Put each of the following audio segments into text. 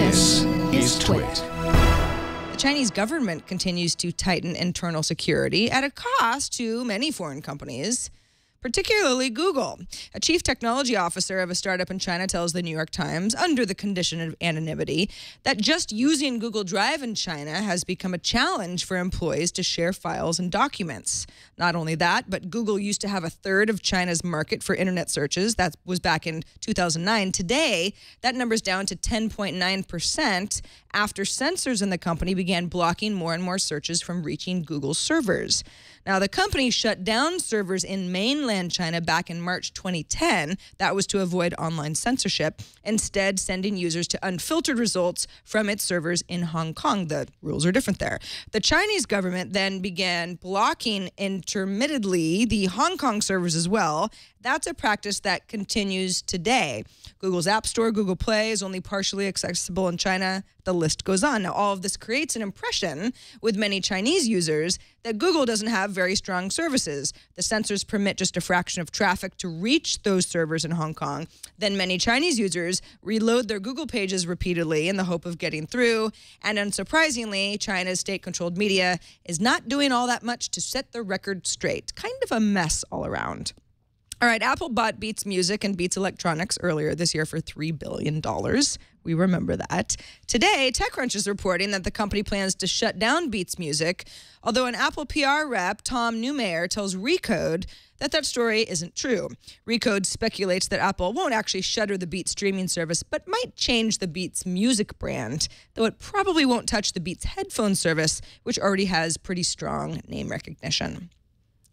This is TWiT. The Chinese government continues to tighten internal security at a cost to many foreign companies, particularly Google. A chief technology officer of a startup in China tells the New York Times, under the condition of anonymity, that just using Google Drive in China has become a challenge for employees to share files and documents. Not only that, but Google used to have a third of China's market for internet searches. That was back in 2009. Today, that number's down to 10.9% after censors in the company began blocking more and more searches from reaching Google's servers. Now, the company shut down servers in mainland China back in March 2010. That was to avoid online censorship, instead sending users to unfiltered results from its servers in Hong Kong. The rules are different there. The Chinese government then began blocking intermittently the Hong Kong servers as well. That's a practice that continues today. Google's App Store, Google Play, is only partially accessible in China. The list goes on. Now, all of this creates an impression with many Chinese users that Google doesn't have very strong services. The censors permit just a fraction of traffic to reach those servers in Hong Kong. Then many Chinese users reload their Google pages repeatedly in the hope of getting through. And unsurprisingly, China's state-controlled media is not doing all that much to set the record straight. Kind of a mess all around. All right, Apple bought Beats Music and Beats Electronics earlier this year for $3 billion. We remember that. Today, TechCrunch is reporting that the company plans to shut down Beats Music, although an Apple PR rep, Tom Newmayer, tells Recode that story isn't true. Recode speculates that Apple won't actually shutter the Beats streaming service, but might change the Beats Music brand, though it probably won't touch the Beats headphone service, which already has pretty strong name recognition.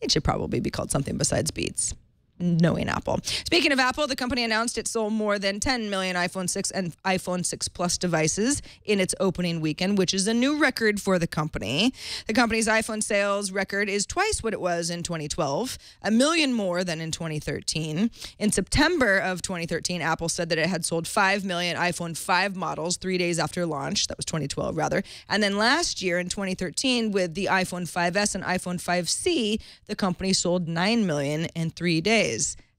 It should probably be called something besides Beats, knowing Apple. Speaking of Apple, the company announced it sold more than 10 million iPhone 6 and iPhone 6 Plus devices in its opening weekend, which is a new record for the company. The company's iPhone sales record is twice what it was in 2012, a million more than in 2013. In September of 2013, Apple said that it had sold 5 million iPhone 5 models 3 days after launch. That was 2012, rather. And then last year in 2013, with the iPhone 5S and iPhone 5C, the company sold 9 million in 3 days.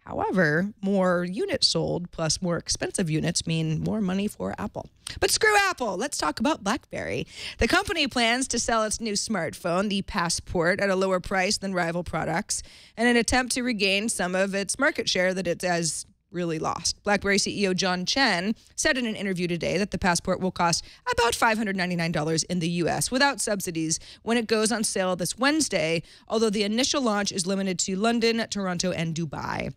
However, more units sold plus more expensive units mean more money for Apple. But screw Apple. Let's talk about BlackBerry. The company plans to sell its new smartphone, the Passport, at a lower price than rival products in an attempt to regain some of its market share that it has really lost. BlackBerry CEO John Chen said in an interview today that the Passport will cost about $599 in the U.S. without subsidies when it goes on sale this Wednesday, although the initial launch is limited to London, Toronto, and Dubai.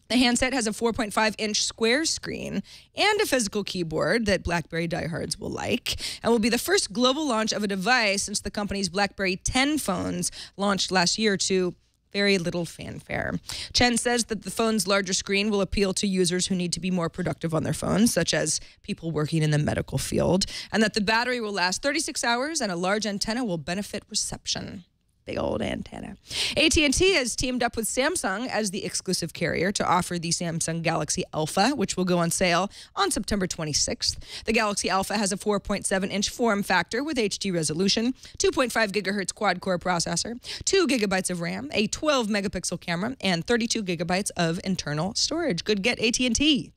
The handset has a 4.5-inch square screen and a physical keyboard that BlackBerry diehards will like, and will be the first global launch of a device since the company's BlackBerry 10 phones launched last year to very little fanfare. Chen says that the phone's larger screen will appeal to users who need to be more productive on their phones, such as people working in the medical field, and that the battery will last 36 hours and a large antenna will benefit reception. Big old antenna. AT&T has teamed up with Samsung as the exclusive carrier to offer the Samsung Galaxy Alpha, which will go on sale on September 26th. The Galaxy Alpha has a 4.7-inch form factor with HD resolution, 2.5 gigahertz quad-core processor, 2 gigabytes of RAM, a 12-megapixel camera, and 32 gigabytes of internal storage. Good get, AT&T.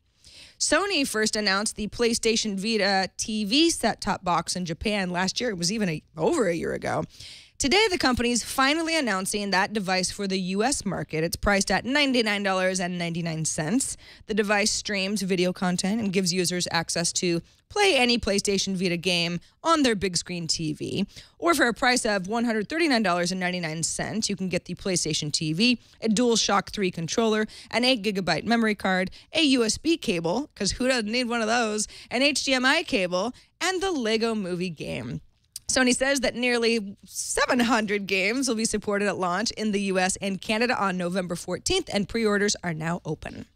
Sony first announced the PlayStation Vita TV set-top box in Japan last year. It was even over a year ago. Today, the company's finally announcing that device for the U.S. market. It's priced at $99.99. The device streams video content and gives users access to play any PlayStation Vita game on their big screen TV. Or for a price of $139.99, you can get the PlayStation TV, a DualShock 3 controller, an 8-gigabyte memory card, a USB cable, because who doesn't need one of those, an HDMI cable, and the Lego Movie game. Sony says that nearly 700 games will be supported at launch in the U.S. and Canada on November 14th, and pre-orders are now open.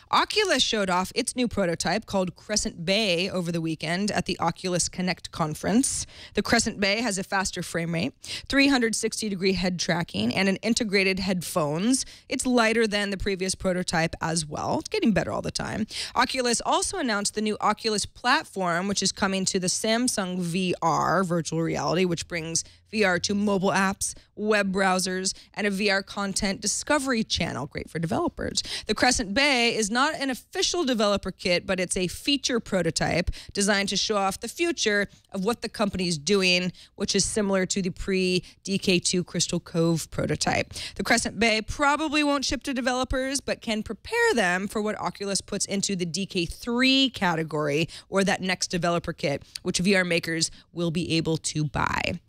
Oculus showed off its new prototype called Crescent Bay over the weekend at the Oculus Connect conference. The Crescent Bay has a faster frame rate, 360-degree head tracking, and an integrated headphones. It's lighter than the previous prototype as well. It's getting better all the time. Oculus also announced the new Oculus platform, which is coming to the Samsung VR virtual reality, which brings VR to mobile apps, web browsers, and a VR content discovery channel. Great for developers. The Crescent Bay is not an official developer kit, but it's a feature prototype designed to show off the future of what the company's doing, which is similar to the pre-DK2 Crystal Cove prototype. The Crescent Bay probably won't ship to developers, but can prepare them for what Oculus puts into the DK3 category, or that next developer kit, which VR makers will be able to buy.